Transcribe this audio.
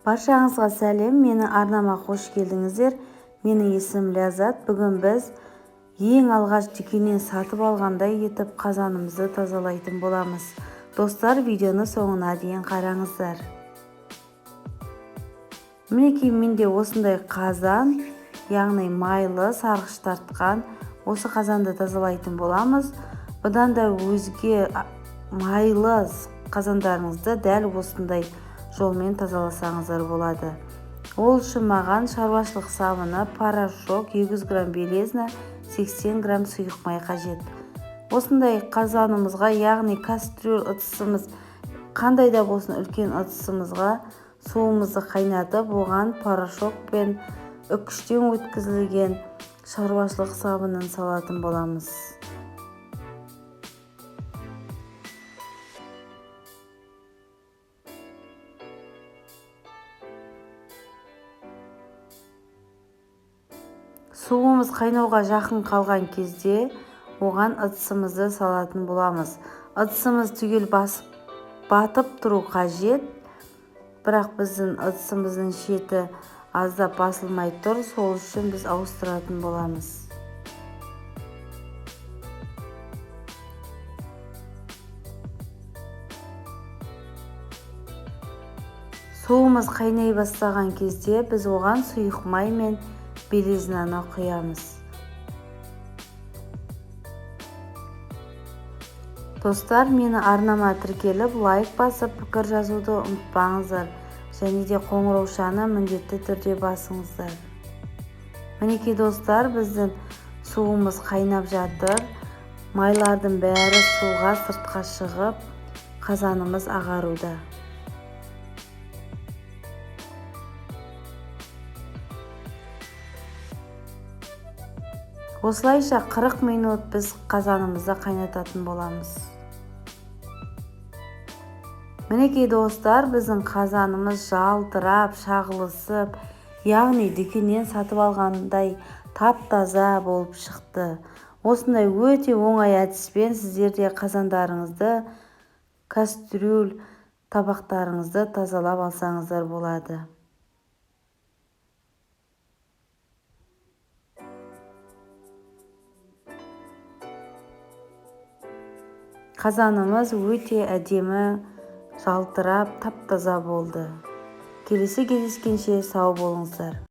Баршаңызға сәлем, менің арнама қош келдіңіздер. Менің есімім Ляззат. Бүгін біз ең алғаш дүкеннен сатып алғандай етіп қазанымызды тазалайтын боламыз. Достар, видеоны соңына дейін қараңыздар. Мінекей менде осындай қазан, яғни майлы сарғыш тартқан, осы қазанды тазалайтын боламыз. Бұдан да өзге майлы қазандарыңызды дәл осындай жолмен тазаласаңыздар болады. Ол үшін маған шаруашылық сабыны, порошок, 200 грамм белизна, 80 грамм сұйық май қажет. Осындай қазанымызға, яғни кастрюль ыдысымыз, қандай да болсын үлкен ыдысымызға суымызды қайнатып, оған порошок пен үккіштен өткізілген шаруашылық сабынын салатын боламыз. Суымыз қайнауға жақын қалған кезде оған ыдысымызды салатын боламыз. Ыдысымыз түгел батып тұру қажет, бірақ біздің ыдысымыздың шеті аздап басылмай тұр, сол үшін біз ауыстыратын боламыз. Суымыз қайнай бастаған кезде біз оған сұйық май мен белизнаны құямыз. Достар, мені арнама тіркеліп, лайк басып, пікір жазуды ұмытпаңыздар. Және де қоңыраушаны міндетті түрде басыңыздар. Мінекей достар, біздің суымыз қайнап жатыр. Майлардың бәрі суға сыртқа шығып, қазанымыз ағаруда. Осылайша 40 минут біз қазанымызды қайнататын боламыз. Мінекей достар, біздің қазанымыз жалтырап, шағылысып, яғни дүкеннен сатып алғандай тап-таза болып шықты. Осындай өте оңай әдіспен сіздер де қазандарыңызды, кастрюль табақтарыңызды тазалап алсаңыздар болады. Қазанымыз өте әдемі, жалтырап, тап-таза болды. Келесі кездескенше сау болыңыздар.